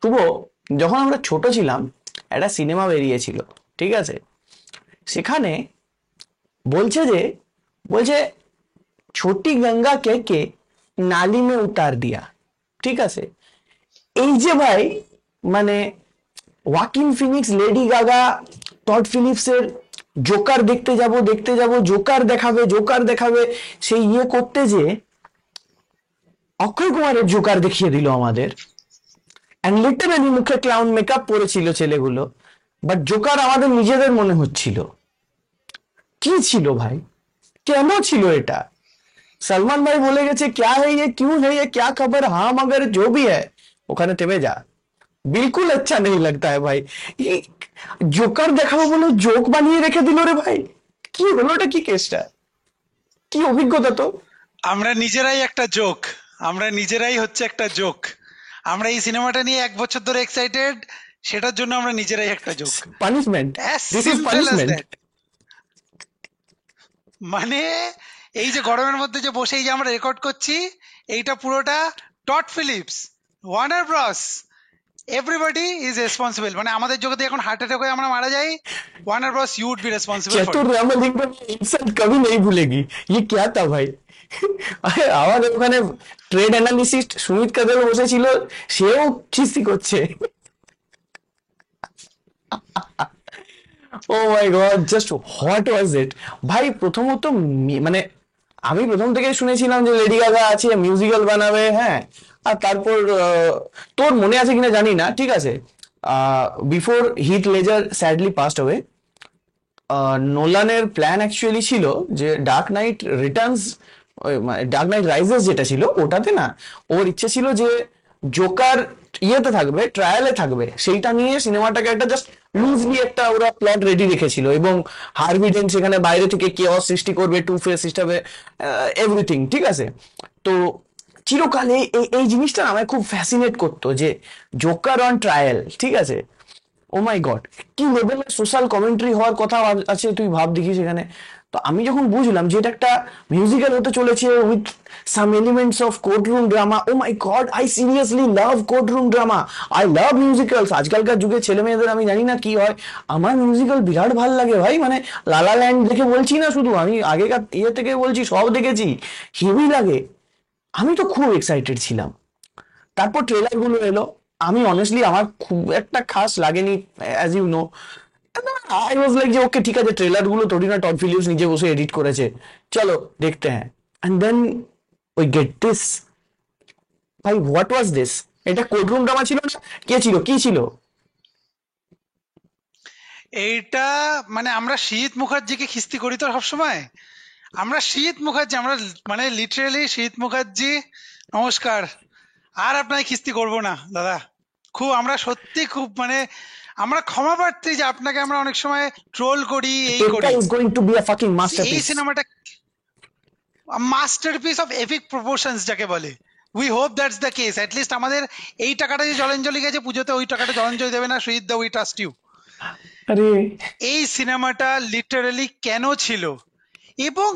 শুভ, যখন আমরা ছোট ছিলাম একটা সিনেমা বেরিয়েছিল, ঠিক আছে? সেখানে বলছে যে, বলছে ছোটি গঙ্গা কে নালি মে উতার দিয়া, ঠিক আছে? এই যে ভাই, মানে Joaquin Phoenix, Lady Gaga, Todd ফিলিপসের জোকার দেখতে যাব জোকার দেখাবে জোকার দেখাবে, সেই করতে যে অক্ষয় কুমারের জোকার দেখিয়ে দিল আমাদের। অ্যান্ড লিটারালি মুখে ক্লাউন মেকআপ পরেছিল ছেলেগুলো, বাট জোকার আমাদের নিজেদের মনে হচ্ছিল। কি ছিল ভাই, কেন ছিল এটা? সলমান ভাই বলে গেছে ক্যা হে ইয়ে, কিউ হে ইয়ে, ক্যা খবর, হ্যাঁ মগর জো ভি হ্যায়, ওখানে থেমে যা। বিলকুল আচ্ছা নেই লাগতা है ভাই। এই জোকার দেখাবো বলে জোক বানিয়ে রেখে দিল রে ভাই। কি হলো, এটা কি কেসটা, কি অভিজ্ঞতা তো? আমরা নিজেরাই একটা জোক, আমরা নিজেরাই হচ্ছে একটা জোক। আমরা এই সিনেমাটা নিয়ে 1 বছর ধরে এক্সাইটেড, সেটার জন্য আমরা নিজেরাই একটা joke. Punishment, as this is simple as punishment. That. মানে এই যে গরমের মধ্যে যে বসে এই যে আমরা রেকর্ড করছি, এইটা পুরোটা Todd Phillips, Warner Bros, everybody is responsible. মানে আমাদের যদি এখন হার্ট অ্যাটাক হয়ে আমরা মারা যাই, Warner Bros you would be responsible for चतुर ইট। रामलिंग को इंसल्ट कभी नहीं भूलेगी। ये क्या था भाई? আমাদের ওখানে ট্রেড অ্যানালিস্ট সুমিত কাদের বসেছিল, সেও খিস্তি করছে। ও my god, just what was ইট ভাই? প্রথমত মানে আমি প্রথম থেকে শুনেছিলাম যে লেডি গাগা আছে, মিউজিক্যাল বানাবে, হ্যাঁ। আর তারপর তোর মনে আছে কিনা জানি না, ঠিক আছে, before Heath Ledger sadly passed away, নোলানের প্ল্যান অ্যাকচুয়ালি ছিল যে Dark Knight Returns, Dark Knight Rises যেটা ছিল ওটাতে না, ওর ইচ্ছে ছিল যে জোকার ইয়েতে থাকবে, ট্রায়ালে থাকবে, সেইটা নিয়ে সিনেমাটাকে একটা জাস্ট লুজলি একটা ওরা প্লট রেডি রেখেছিল। এবং হার্ভি ডেন্ট সেখানে বাইরে থেকে কেওয়াস সৃষ্টি করবে, টু ফেস হিসাবে, এভরিথিং, ঠিক আছে? তো চিরকালে এই জিনিসটা আমায় খুব ফ্যাসিনেট করতো যে জোকার অন ট্রায়াল, ঠিক আছে? ও মাই গড, কি লেভেলের সোশ্যাল কমেন্ট্রি হওয়ার কথা আছে তুই ভাব দেখি সেখানে। তো আমি যখন বুঝলাম যে এটা একটা মিউজিক্যাল হতে চলেছে with some elements of courtroom drama, oh my god, I seriously love courtroom drama, I love musicals. আজকালকার যুগে ছেলে মেয়েদের আমি জানি না কি হয়, আমার মিউজিক্যাল বিরাট ভাল লাগে ভাই। মানে লালা ল্যান্ড দেখে বলছি না শুধু, আমি আগেকার থেকে বলছি, সব দেখেছি, হেভি লাগে। আমি তো খুব এক্সাইটেড ছিলাম। তারপর ট্রেলার গুলো এলো, আমি অনেস্টলি আমার খুব একটা খাস লাগেনি, as you know. I was like যে ওকে ঠিক আছে, ট্রেলার গুলো থোড়ি না টড ফিলিপস নিজে বসে এডিট করেছে, চলো দেখতে হ্যাঁ। And then we get this. ভাই হোয়াট ওয়াজ দিস? এটা কোর্টরুম ড্রামা ছিল না, কে ছিল, কি ছিল? এইটা মানে আমরা শীত মুখার্জিকে খিস্তি করি তো সবসময়। আমরা শীত মুখার্জি, আমরা মানে লিটারেলি শীত মুখার্জি, নমস্কার। আর আপনাকে খিস্তি করব না দাদা। খুব আমরা সত্যি খুব মানে আমরা ক্ষমা প্রার্থী যে আপনাকে আমরা অনেক সময় ট্রোল করি, এই টেক্কা করি। Is going to be a fucking এই মাস্টারপিস। সিনেমাটা মাস্টারপিস অফ এপিক প্রপোর্শনস যাকে বলে, we hope that's the case. At least আমাদের এই টাকাটা যে জলাঞ্জলি গেছে পুজোতে, ওই টাকাটা জলাঞ্জলি দেবে না শহীদ দা, উই ট্রাস্ট ইউ। আরে এই সিনেমাটা লিটারালি কেন ছিল এবং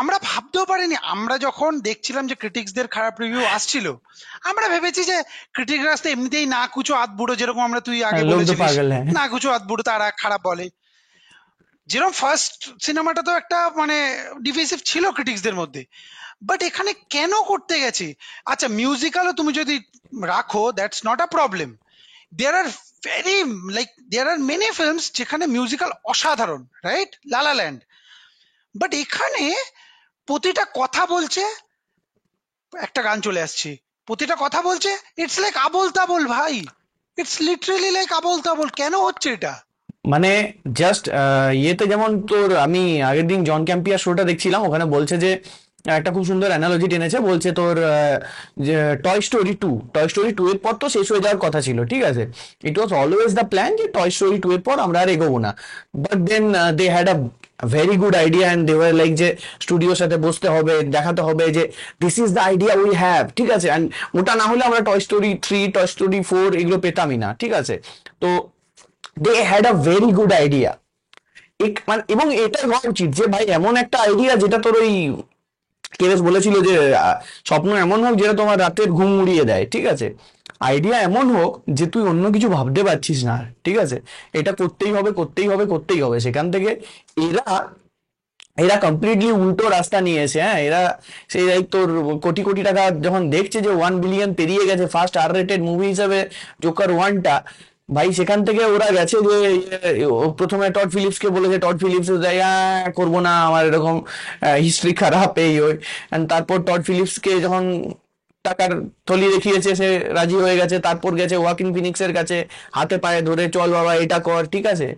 আমরা ভাবতেও পারিনি। আমরা যখন দেখছিলাম যে ক্রিটিক্সদের খারাপ রিভিউ আসছিল, আমরা ভেবেছি যে ক্রিটিকরা তো এমনিতেই না কুচো আধবুড়ো, যেরকম আমরা তুই আগে লোক তো বলেছিলিস পাগল হ্যাঁ। না কুচো আধবুড়ো তারা খারাপ বলে। যেরকম ফার্স্ট সিনেমাটা তো একটা মানে ডিভিসিভ ছিল ক্রিটিক্সদের মধ্যে, বাট এখানে কেন করতে গেছে? আচ্ছা মিউজিক্যালও তুমি যদি রাখো, that's not a problem. There are very like there are many films যেখানে মিউজিক্যাল অসাধারণ, রাইট? La la land. বাট এখানে প্রতিটা কথা বলছে, একটা গান চলে আসছে, প্রতিটা কথা বলছে, ইটস লাইক আবোল তাবোল ভাই। It's literally like Abol Tabol. কেন হচ্ছে এটা? মানে জাস্ট ইয়েতে যেমন তোর, আমি আগের দিন জন ক্যাম্পিয়ার শোটা দেখছিলাম, ওখানে বলছে যে একটা খুব সুন্দর অ্যানালজি টেনেছে, বলছে তোর যে টয় স্টোরি টু এর পর তো শেষ হয়ে যাওয়ার কথা ছিল, ঠিক আছে? It was always the plan যে টয় স্টোরি টু এর পর আমরা আর এগোবো না। But then they had a very good idea and they were like যে স্টুডিওর সাথে বসতে হবে, দেখাতে হবে যে this is the idea we have, ঠিক আছে? অ্যান্ড ওটা না হলে আমরা টয় স্টোরি 3, টয় স্টোরি 4 এগুলো পেতামই না, ঠিক আছে? তো they had a very good idea. এবং এটা হওয়া উচিত যে ভাই এমন একটা আইডিয়া যেটা তোর ওই কেরেস বলেছিল যে স্বপ্ন এমন হোক যেটা তোমার রাতের ঘুম উড়িয়ে দেয়, ঠিক আছে? আইডিয়া এমন হোক যে তুই অন্য কিছু ভাবতে পারছিস না আর, ঠিক আছে, এটা করতেই হবে করতেই হবে করতেই হবে, সেখান থেকে এরা এরা কমপ্লিটলি উল্টো রাস্তা নিয়েছে। হ্যাঁ, এরা সেই এই তোর কোটি কোটি টাকা যখন দেখছে যে 1 বিলিয়ন পেরিয়ে গেছে ফার্স্ট R-rated মুভি হিসেবে জোকার ওয়ানটা, ভাই সেখান থেকে ওরা গেছে যে প্রথমে টড ফিলিপসকে বলেছে, টড ফিলিপস করবো না, আমার এরকম হিস্ট্রি খারাপ এই ওই। And তারপর টড ফিলিপসকে যখন টাকার থলি দেখিয়েছে সে রাজি হয়ে গেছে, তারপর গেছে ওয়াকিন ফিনিক্সের কাছে, হাতে পায়ে ধরে চল বাবা এটা কর, ঠিক আছে,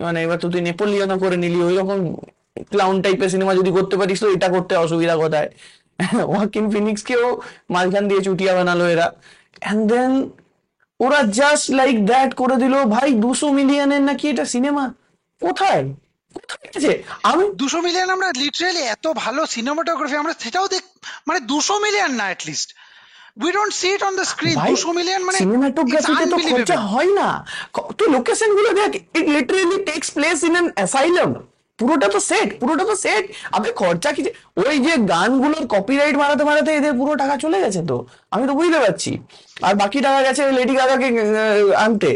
মানে এবার তো তুই নেপোলিয়নও করে নিলি, ওই রকম ক্লাউন টাইপের সিনেমা যদি করতে পারিস তো এটা করতে অসুবিধা কোথায়? ওয়াকিন ফিনিক্সকেও মাঝখান দিয়ে চুটিয়া বানালো এরা, অ্যান্ড দেন ওরা জাস্ট লাইক দ্যাট করে দিল। ভাই 200 মিলিয়নের নাকি এটা সিনেমা, কোথায় কোথায় গেছে? আমি 200 মিলিয়ন, আমরা লিটারেলি এত ভালো সিনেমাটোগ্রাফি আমরা সেটাও মানে 200 মিলিয়ন না, at least we don't see it on the screen. ভাই 200 মিলিয়ন মানে ইটস সিনেমাটোগ্রাফিতে তো খরচা আনবিলিভেবল। হয় না। তুই লোকেশন গুলো দেখ, it literally takes place in an asylum. পুরোটা তো সেট, পুরোটা তো সেট। আপনি খরচা কি ওই যে গানগুলোর কপিরাইট মারাতে মারাতে এদের পুরো টাকা চলে গেছে তো, আমি তো বুঝতে পারছি। আর বাকি টাকা গেছে লেডি গাগাকে আনতে।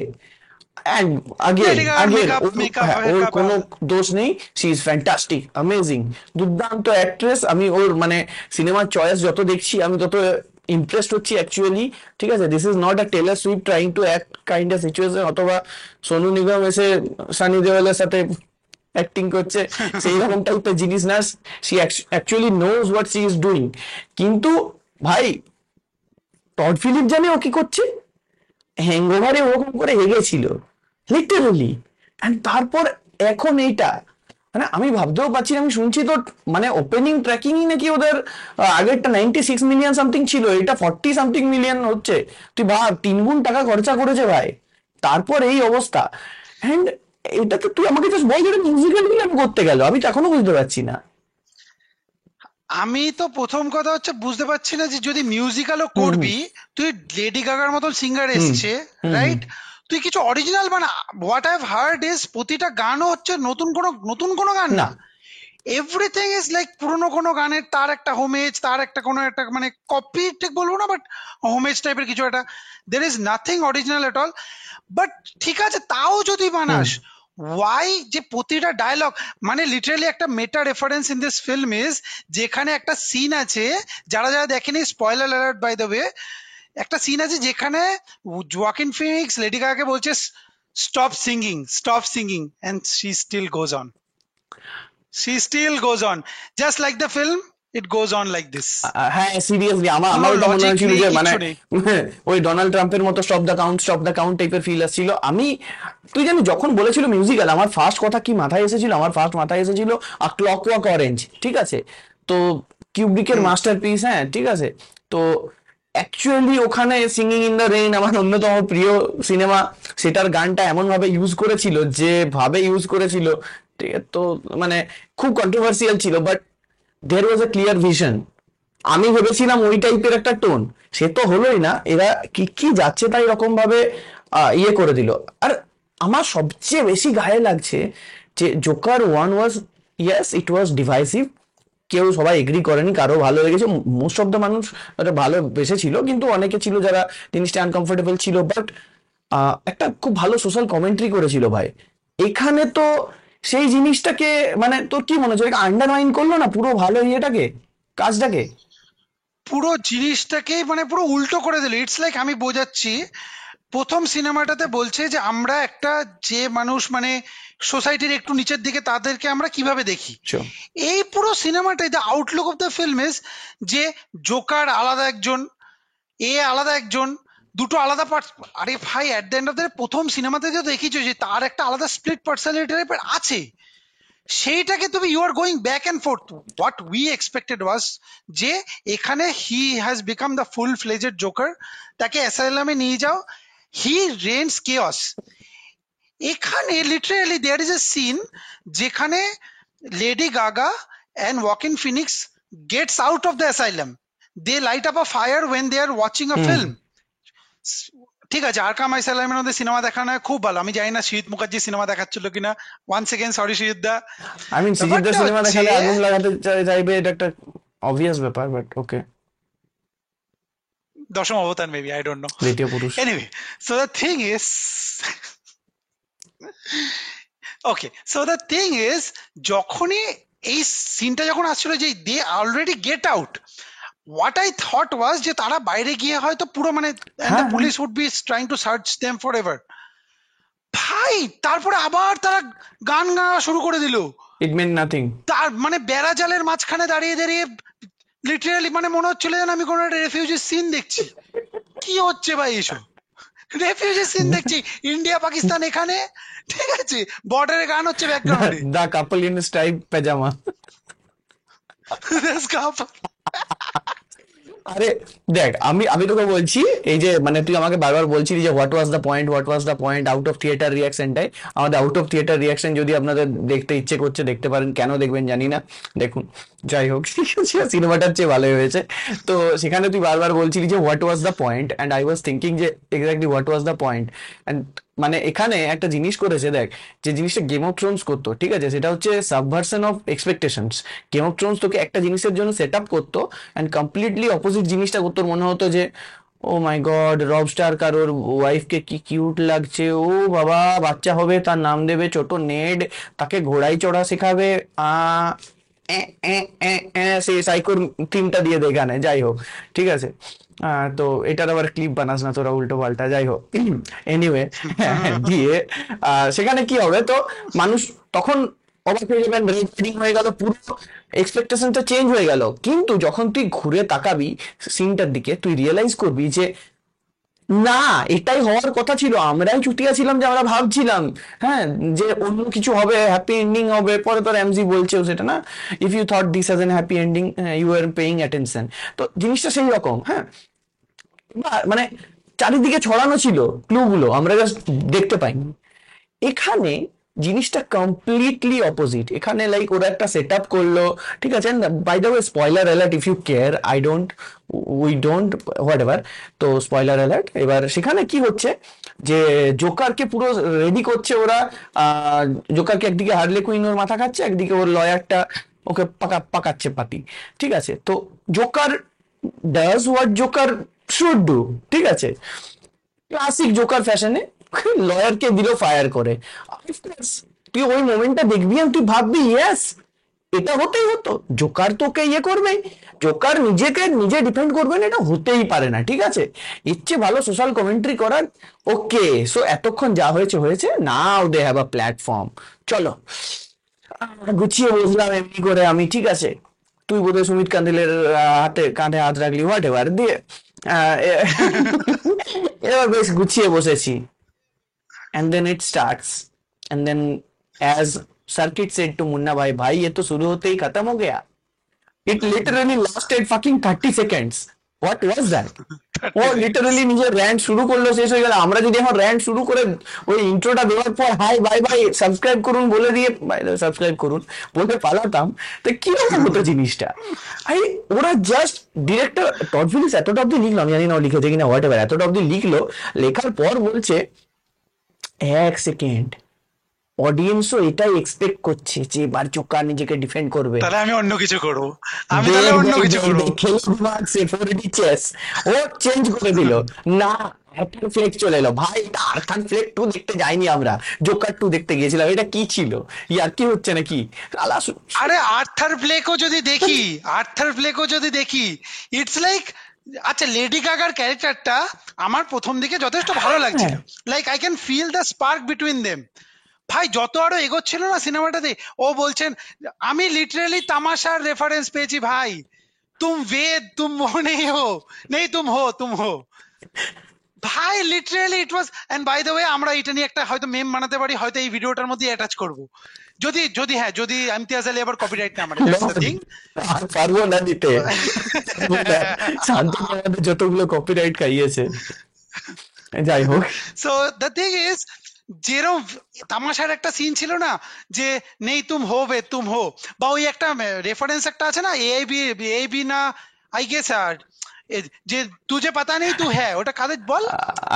And again লেডি গাগার again মেকআপ মেকআপ হ্যাঁ, ওর মেকআপ কোনো দোষ নেই, শি ইজ ফ্যান্টাস্টিক অ্যামেজিং, দুর্দান্ত অ্যাক্ট্রেস। আমি ওর মানে সিনেমার চয়েস যত দেখছি আমি তত ইমপ্রেসড হচ্ছি অ্যাকচুয়ালি, ঠিক আছে। This is not a Taylor Swift trying to act kind of situation, অথবা সোনু নিগম এসে সানি দেওয়ালের সাথে অ্যাক্টিং করছে, সেই রকম টাইপের জিনিস না। She actually knows what she is doing. কিন্তু ভাই টড ফিলিপ জানে ও কি করছে, হ্যাংওভারে ওরকম করে হেগেছিল লিটারালি। অ্যান্ড তারপর এখন এইটা, মানে আমি ভাবতেও পারছি না। আমি শুনছি তো মানে ওপেনিং ট্র্যাকিংই নাকি ওদের আগেরটা 96 মিলিয়ন সামথিং ছিল, এটা 40 সামথিং মিলিয়ন হচ্ছে। তুই ভাব 3 গুণ টাকা খরচা করেছে ভাই, তারপর এই অবস্থা। অ্যান্ড এটা তো তুই আমাকে জাস্ট বল যেটা মিউজিক্যাল ভিলেন করতে গেল, আমি তো এখনো বুঝতে পারছি না। আমি তো প্রথম কথা হচ্ছে বুঝতে পারছি না যে যদি মিউজিক্যালও হুম হুম করবি, তুই লেডি গাগার মতন সিঙ্গার হুম এসছে, হুম হুম রাইট? তুই কিছু অরিজিনাল বানা। What I have heard is প্রতিটা গানও হচ্ছে নতুন কোনো গান না না। এভরিথিং ইজ লাইক পুরোনো কোনো গানের তার একটা হোমেজ, তার একটা কোনো একটা মানে কপি ঠিক বলবো না, বাট হোমেজ টাইপের কিছু একটা। There is nothing original at all. But ঠিক আছে, তাও যদি হুম বানাস, ওয়াই যে প্রতিটা ডায়লগ, মানে লিটারালি একটা meta reference in this film is, যেখানে একটা সিন আছে, যারা যারা দেখেনি spoiler alert by the way, একটা সিন আছে যেখানে জোয়াকিন ফিনিক্স লেডি গাগাকে বলছে stop singing, and she still goes on, just like the film, it goes on like this. হ্যাঁ সিরিয়াসলি আমার কোনো আমার ওটা মনে লজিক হয়েছিল নেই, যে মানে কিচ্ছু নেই। ওই ডোনাল্ড ট্রাম্পের মতো স্টপ দ্য কাউন্ট টাইপের ফিল আসছিল। আমি তুই জানি যখন বলেছিল মিউজিক্যাল, আমার ফার্স্ট কথা কি মাথায় এসেছিল, আমার ফার্স্ট মাথায় এসেছিল আ ক্লকওয়ার্ক অরেঞ্জ, ঠিক আছে। তো কিউব্রিকের হুম। মাস্টারপিস, হ্যাঁ ঠিক আছে। তো অ্যাকচুয়ালি ওখানে সিঙ্গিং ইন দ্য রেইন আমার অন্যতম প্রিয় সিনেমা, সেটার গানটা এমন ভাবে ইউজ করেছিল, যে ভাবে ইউজ করেছিল, ঠিক আছে, তো মানে খুব কন্ট্রোভার্সিয়াল ছিল, but there was A clear vision. আমি ভেবেছিলাম ওই টাইপের একটা টোন, সে তো হলোই না। এরা কি কি যাচ্ছে তাই রকম ভাবে ইয়ে করে দিল। আর আমার সবচেয়ে বেশি গায়ে লাগছে যে Joker one was, yes it was divisive, কেউ সবাই এগ্রি করেনি, কারো ভালো লেগেছে, মোস্ট অফ দ্য মানুষ এটা ভালো বেসেছিল, কিন্তু অনেকে ছিল যারা জিনিসটা আনকমফোর্টেবল ছিল। বাট একটা খুব ভালো সোশ্যাল কমেন্ট্রি করেছিল ভাই এখানে তো। সেই জিনিসটাকে মানে তোর কি মনে হচ্ছে আন্ডারমাইন করলো না পুরো ভালো ইয়েটাকে, কাজটাকে? পুরো জিনিসটাকেই মানে পুরো উল্টো করে দিল। ইটস লাইক, আমি বোঝাচ্ছি, প্রথম সিনেমাটাতে বলছে যে আমরা একটা, যে মানুষ মানে সোসাইটির একটু নিচের দিকে, তাদেরকে আমরা কিভাবে দেখি। Sure. এই পুরো সিনেমাটাই the outlook of the film is যে জোকার আলাদা একজন, এ আলাদা একজন, দুটো আলাদা পার্ট। আরে ভাই, at the end of the প্রথম সিনেমাতে যে দেখিছো যে তার একটা আলাদা স্প্লিট পার্সোনালিটি টাইপের আছে, সেইটাকে তুমি you are going back and forth. What we expected was যে এখানে he has become the full fledged Joker, তাকে অ্যাসাইলামে নিয়ে যাও, হি রেন্স কেওস। এখানে literally there is a scene যেখানে Lady Gaga and Joaquin Phoenix gets out of the asylum, they light up a fire when they are watching a hmm. Film. ঠিক আছে, আরকাম আইসালামের মধ্যে cinema দেখানো হয় খুব ভালো, আমি জানি না শহীদ মুখার্জি সিনেমা দেখাচ্ছিল কিনা। ওয়ান সেকেন্ড, সরি শহীদ দা। আই মিন ব্যাপারটা সিজিদার সিনেমা হচ্ছে, দেখালে আগুন লাগাতে চাইবে, এটা একটা অবভিয়াস ব্যাপার, বাট ওকে। দশম অবতার মেবি, আই ডোন্ট নো। দ্বিতীয় পুরুষ। Anyway, so the thing is, okay, so the thing is, যখনই এই সিনটা যখন আসছিল যে they already get out, what I thought was যে তারা বাইরে গিয়ে হয়তো পুরো মানে, এন্ড দ্য হ্যাঁ হ্যাঁ, police would be trying to search them forever. ভাই তারপরে আবার তারা গান গাওয়া শুরু করে দিল। It mean nothing. তার মানে বেড়া জালের মাঝখানে দাঁড়িয়ে দাঁড়িয়ে লিটারালি মানে মনে হচ্ছিল যেন আমি কোনো একটা রেফিউজি সিন দেখছি। কি হচ্ছে ভাই এসব? রেফিউজি সিন দেখছি, ইন্ডিয়া পাকিস্তান এখানে, ঠিক আছে, বর্ডারে গান হচ্ছে ব্যাকগ্রাউন্ডে। দা কাপল ইন স্ট্রাইপ পাজামা। আরে দেখ, আমি আমি তোকে বলছি, এই যে মানে তুই আমাকে বারবার বলছিলি যে what was the point, what was the point, out of theatre রিয়াকশনটাই। আমাদের আউট অফ থিয়েটার রিয়াকশন যদি আপনাদের দেখতে ইচ্ছে করছে দেখতে পারেন, কেন দেখবেন জানি না, দেখুন। যাই হোক, সিনেমাটার চেয়ে ভালোই হয়েছে। তো সেখানে তুই বারবার বলছিলি যে what was the point, and I was thinking যে exactly what was the point. And মানে এখানে একটা জিনিস করেছে দেখ, যে জিনিসটা গেম অফ থ্রোনস করতো, ঠিক আছে, সেটা হচ্ছে subversion of expectations. Game of Thrones তোকে একটা জিনিসের জন্য সেট আপ করতো, অ্যান্ড কমপ্লিটলি অপোজিট জিনিসটা করতো। ওর মনে হতো যে ও মাই গড, রব স্টার কারোর ওয়াইফকে কি কিউট লাগছে, ও বাবা বাচ্চা হবে, তার নাম দেবে ছোট নেড, তাকে ঘোড়ায় চড়া শেখাবে, আ সেই সাইকোর থিমটা দিয়ে দে গানে। যাই হোক, ঠিক আছে। তো এটার আবার ক্লিপ বানাস না তোরা উল্টো পাল্টা, যাই হোক। এনিওয়ে, দিয়ে সেখানে কি হবে, তো মানুষ তখন অবাক হয়ে যাবেন, রেড হয়ে গেল, পুরো এক্সপেকটেশনটা চেঞ্জ হয়ে গেল। কিন্তু যখন তুই ঘুরে তাকাবি সিনটার দিকে, তুই রিয়েলাইজ করবি যে না, এটাই হওয়ার কথা ছিল, আমরাই চুটিয়া ছিলাম যে আমরা ভাবছিলাম, হ্যাঁ, যে অন্য কিছু হবে, হ্যাপি এন্ডিং হবে। পরে তোর এমজি বলছেও সেটা না, if you thought this as an happy ending you are paying attention. তো জিনিসটা সেই রকম, হ্যাঁ। মানে চারিদিকে ছড়ানো ছিল ক্লুগুলো, আমরা জাস্ট দেখতে পাইনি। এখানে জিনিসটা কমপ্লিটলি অপোজিট। এখানে লাইক ওরা একটা সেট আপ করলো, ঠিক আছে। By the way, spoiler alert, if you care, I don't, we don't, whatever. তো স্পয়লার অ্যালার্ট। এবার সেখানে কি হচ্ছে যে জোকারকে পুরো রেডি করছে ওরা। আহ জোকারকে একদিকে হার্লে কুইন ওর মাথা খাচ্ছে, একদিকে ওর লয়ারটা ওকে পাকাচ্ছে পাতি, ঠিক আছে। তো Joker does what Joker should do, ঠিক আছে, ক্লাসিক জোকার ফ্যাশনে লয়ারকে দিল ফায়ার করে। Of course, তুই ওই মোমেন্টটা দেখবি আর তুই ভাববি ইয়েস, এটা হতেই হতো, জোকার তোকে ইয়ে করবে, জোকার নিজেকে নিজে ডিফেন্ড করবে না, এটা হতেই পারে না, ঠিক আছে। ইচ্ছে ভালো সোশ্যাল কমেন্ট্রি করার। ওকে, সো এতক্ষণ যা হয়েছে হয়েছে, নাও দে হ্যাভ আ প্ল্যাটফর্ম, চলো। গুছিয়ে বসলাম এমনি করে আমি, ঠিক আছে। তুই বোধহয় সুমিত কান্দিলের হাতে কাঁধে হাত রাখলি, হোয়াট এভার দিয়ে এবার বেশ গুছিয়ে বসেছি। And then it starts. And then, as Circuit said to Munna bhai, भाई ये तो शुरू होते ही खत्म हो गया. It literally lasted fucking 30 seconds. What was that? ও 30 লিটারালি seconds। নিজের র্যান্ট শুরু করলো, শেষ হয়ে গেল। আমরা যদি এখন র্যান্ট শুরু করে ওই ইন্ট্রোটা দেওয়ার পর হাই বাই বাই সাবস্ক্রাইব করুন বলে দিয়ে, সাবস্ক্রাইব করুন বলে পালাতাম, তো কিরকম হতো জিনিসটা। আরে ওরা জাস্ট ডিরেক্টর টড ফিলিপস এতটা অব্দি লিখলো, আমি জানি না ও লিখেছে কিনা, হোয়াট এভার, এতটা অব্দি লিখলো, লেখার পর বলছে এক সেকেন্ড, অডিয়েন্সও এটাই এক্সপেক্ট করছে যে এবার জোকার নিজেকে ডিফেন্ড করবে। তাহলে আমি অন্য কিছু করবো, আমি দেখ তাহলে অন্য দেখ কিছু দেখ করবো। দেখ, খেলে দিমাগ সে 4D চেস, ও চেঞ্জ করে দিল। না, আর্থার ফ্লেক চলে এলো। ভাই এটা আর্থার ফ্লেক 2 দেখতে যাইনি আমরা, জোকার 2 দেখতে গিয়েছিলাম। এটা কি ছিল, ইয়ার কি হচ্ছে নাকি আলা আরে আর্থার প্লেকও যদি দেখি, আর্থার প্লেকও যদি দেখি, ইটস লাইক, আচ্ছা লেডি গাগার ক্যারেক্টারটা আমার প্রথম দিকে যথেষ্ট ভালো লাগছিল, হ্যাঁ, like I can feel the spark between them. ভাই যত আরো এগোচ্ছিল না সিনেমাটাতে, ও বলছেন, আমি লিটারালি তামাশার রেফারেন্স পেয়েছি ভাই, তুম বেদ তুম वो नहीं हो, नहीं तुम हो। ভাই literally it was, and by the way আমরা এটা নিয়ে একটা হয়তো মেম বানাতে পারি, হয়তো এই ভিডিওটার মধ্যে অ্যাটাচ করব, যদি যদি হ্যাঁ যদি ইমতিয়াজ আলী আবার কপিরাইট না মারে, দ্যাটস দ্য থিং। আর পারবো না দিতে, পারবো না। শান্তনু আমাদের যতগুলো কপিরাইট খাইয়েছে, যাই হোক। সো দ্য থিং ইজ, যেরকম তামাশার একটা সিন ছিল না, যে নেই তুম হো বে তুম হো, বা ওই একটা রেফারেন্স একটা আছে না, এআইবি না, আই গেস আর যে তুঝে পাতা নেই তু হ্যাঁ, ওটা কাদের বল?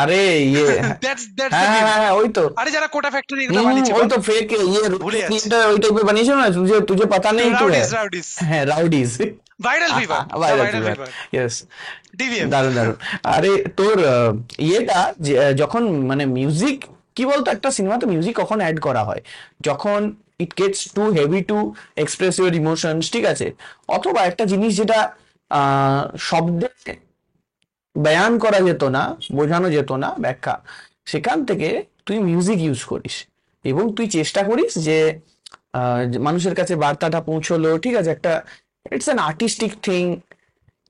আরে ইয়ে, দ্যাটস দ্য হ্যাঁ হ্যাঁ মিম। হ্যাঁ হ্যাঁ, ওই তো। আরে যারা কোটা ফ্যাক্টরি এটা বানিয়েছে ওই বল, তো ফেক ইয়ে ভুলে যাচ্ছি। ওই টাইপের বানিয়েছিল না, তুঝে তুঝে পাতা নেই তু হ্যাঁ। রাউডিস। হ্যাঁ, Rowdies. Viral fever, the viral viral fever, fever, yes. DVF. দারুণ দারুণ। আরে তোর ইয়েটা যখন মানে মিউজিক, কি বলতো, একটা সিনেমাতে মিউজিক কখন অ্যাড করা হয়, যখন it gets two heavy to express your emotions, ঠিক আছে, অথবা একটা জিনিস যেটা শব্দে বয়ান করা যেত না, বোঝানো যেত না ব্যাখ্যা, সেখান থেকে তুই মিউজিক ইউজ করিস এবং তুই চেষ্টা করিস যে যে মানুষের কাছে বার্তাটা পৌঁছলো, ঠিক আছে, একটা ইটস অ্যান আর্টিস্টিক থিং।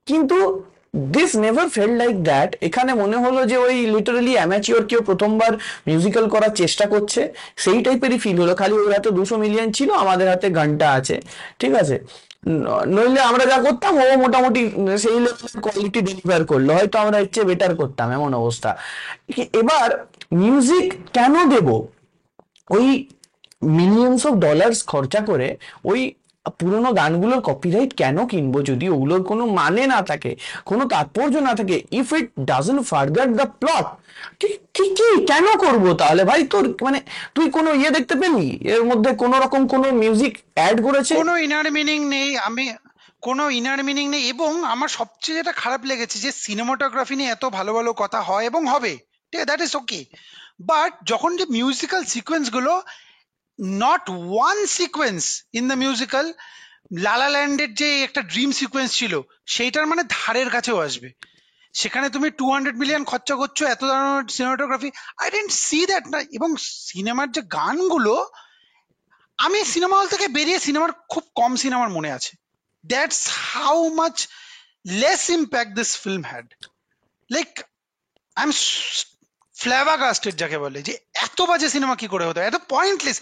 কিন্তু this never fail like that. এখানে মনে হলো যে ওই লিটারালি অ্যামাচিওর কেউ প্রথমবার মিউজিক্যাল করার চেষ্টা করছে, সেই টাইপেরই ফিল হলো। খালি ওর হাতে 200 মিলিয়ন ছিল, আমাদের হাতে ঘন্টা আছে, ঠিক আছে। নইলে আমরা যা করতাম ও মোটামুটি সেই লেভেলের কোয়ালিটি ডেলিভার করলো, হয়তো আমরা এর চেয়ে বেটার করতাম, এমন অবস্থা। এবার মিউজিক কেন দেব ওই মিলিয়নস অফ ডলার্স খরচা করে, ওই পুরোনো গানগুলোর কপিরাইট কেন কিনবো যদি ওগুলোর কোনো মানে না থাকে, কোনো তাৎপর্য না থাকে, if it doesn't further the plot? কি কি কি কেন করবো তাহলে ভাই? তোর মানে তুই কোনো ইয়ে দেখতে পেলি এর মধ্যে কোনো রকম কোনো মিউজিক অ্যাড করেছে? কোনো ইনার মিনিং নেই, কোনো ইনার মিনিং নেই। এবং আমার সবচেয়ে যেটা খারাপ লেগেছে যে সিনেমাটোগ্রাফি নিয়ে এত ভালো ভালো কথা হয় এবং হবে, ঠিক আছে, দ্যাট ইজ ওকে, বাট যখন যে মিউজিক্যাল সিকোয়েন্স গুলো, not one sequence in the musical, লালা ল্যান্ডের যে একটা ড্রিম সিকোয়েন্স ছিল সেইটার মানে ধারের কাছেও আসবে। সেখানে তুমি 200 মিলিয়ন খরচা করছো এত ধরনের cinematography, I didn't see that না। এবং সিনেমার যে গানগুলো, আমি সিনেমা হল থেকে বেরিয়ে সিনেমার খুব কম সিনেমার মনে আছে। That's how much less impact this film had. Like I am flabbergasted যাকে বলে, যে এত বাজে সিনেমা কি করে হতো, এত পয়েন্টলেস।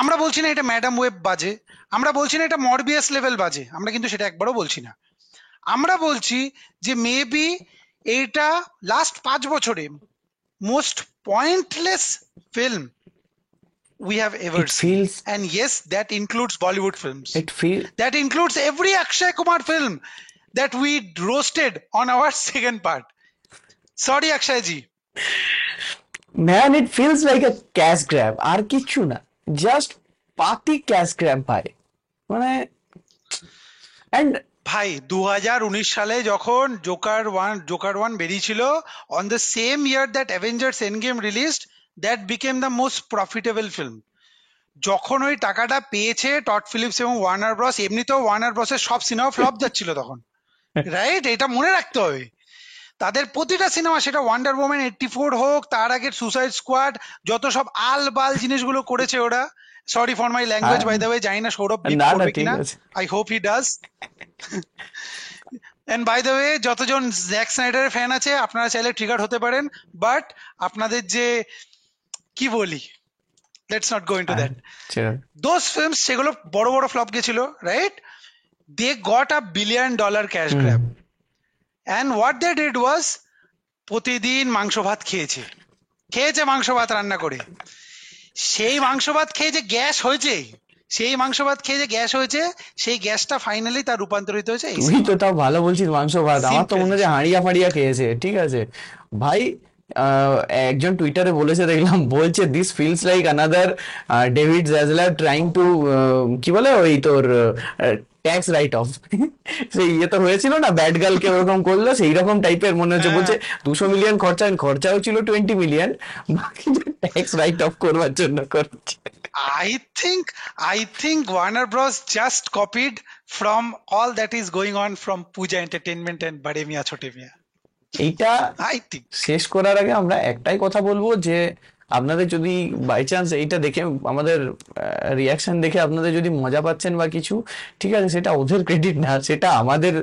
আমরা বলছি না এটা ম্যাডাম ওয়েব বাজে, আমরা বলছি না এটা মরবিয়াস লেভেল বাজে, আমরা কিন্তু সেটা একবারও বলছি না। আমরা বলছি যে মেবি এইটা লাস্ট 5 বছরে most pointless film we have ever it seen. Feels, And yes, that includes Bollywood films. It feel That includes every Akshay Kumar film that we roasted on our second part. Sorry, Akshay ji. Man, it feels like a cash grab, আর কিচ্ছু না, just পাতি cash grab ভাই, মানে। And ভাই 2019 সালে যখন Joker one বেরিয়েছিল, on the same year that Avengers Endgame released, that became the most profitable film. যখন ওই টাকাটা পেয়েছে টড ফিলিপস এবং ওয়ার্নার ব্রস, এমনিতেও ওয়ার্নার ব্রসের সব সিনেমা ফ্লপ যাচ্ছিল তখন, রাইট? এটা মনে রাখতে হবে। তাদের প্রতিটা সিনেমা, সেটা ওয়ান্ডার ওম্যান 84 হোক, তার আগের সুসাইড স্কোয়াড, যত সব আল বাল জিনিসগুলো করেছে ওরা। Sorry for my language by the way, জানি না সৌরভ বিপ না না, করবে ঠিক কিনা, আছে। I hope he does. And by the way, যতজন জ্যাক স্নাইডারের ফ্যান আছে আপনারা চাইলে ট্রিগার হতে পারেন, বাট আপনাদের যে কি বলি, let's not go into that. Those films সেগুলো বড় বড় ফ্লপ গেছিল, right? They got a $1 billion cash grab, and what they did was, প্রতিদিন মাংস ভাত খেয়েছে মাংস ভাত রান্না করে। সেই মাংস ভাত খেয়ে যে গ্যাস হয়েছে, সেই গ্যাসটা ফাইনালি তার রূপান্তরিত হয়েছে এই তুই তো সিনেমা। তাও ভালো বলছিস মাংস ভাত, আমার তো সিম্পল। মনে হচ্ছে হাঁড়িয়া ফাড়িয়া খেয়েছে, ঠিক আছে ভাই। একজন টুইটারে বলেছে দেখলাম, বলছে this feels like another David Jazzler trying to, কি বলে ওই তোর ট্যাক্স রাইট অফ। সেই ইয়ে তো হয়েছিল না, ব্যাড গার্লকে ওরকম করলো, সেই রকম টাইপের মনে হচ্ছে। বলছে 200 মিলিয়ন খরচাও ছিল 20 মিলিয়ন, বাকি ট্যাক্স রাইট অফ করবার জন্য করছে। I think Warner Bros just copied from all that is going on from Pooja Entertainment and Bade Miya Chote Miya. এইটা I think. শেষ করার আগে আমরা একটাই কথা বলবো, যে আপনাদের যদি বাই চান্স এইটা দেখে, আমাদের রিয়াকশন দেখে আপনাদের যদি মজা পাচ্ছেন বা কিছু, ঠিক আছে, সেটা ওদের ক্রেডিট না, সেটা আমাদের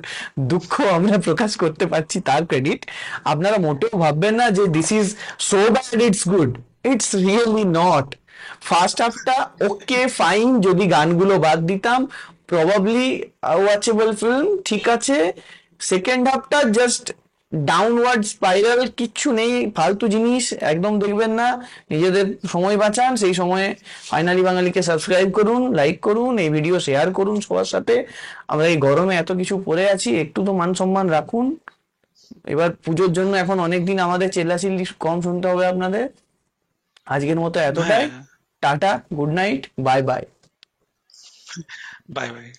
দুঃখ আমরা প্রকাশ করতে পারছি তার ক্রেডিট। আপনারা মোটেও ভাববেন না যে this is so bad it's good, it's really not. First হাফটা ওকে ফাইন, যদি গানগুলো বাদ দিতাম প্রবাবলি ওয়াচেবল ফিল্ম, ঠিক আছে। সেকেন্ড হাফটা জাস্ট ডাউনওয়ার্ড স্পাইরাল, কিচ্ছু নেই, ফালতু জিনিস একদম দেখবেন না, নিজেদের সময় বাঁচান। সেই সময়ে ফাইনালি বাঙালিকে সাবস্ক্রাইব করুন, লাইক করুন, এই ভিডিও শেয়ার করুন সবার সাথে। আমরা এই গরমে এত কিছু পরে আছি, একটু তো মান সম্মান রাখুন। এবার পুজোর জন্য এখন অনেকদিন আমাদের চেল্লাচিল্লি কম শুনতে হবে আপনাদের। আজকের মতো এতটাই। হ্যাঁ, tata, good night, bye bye. Bye bye.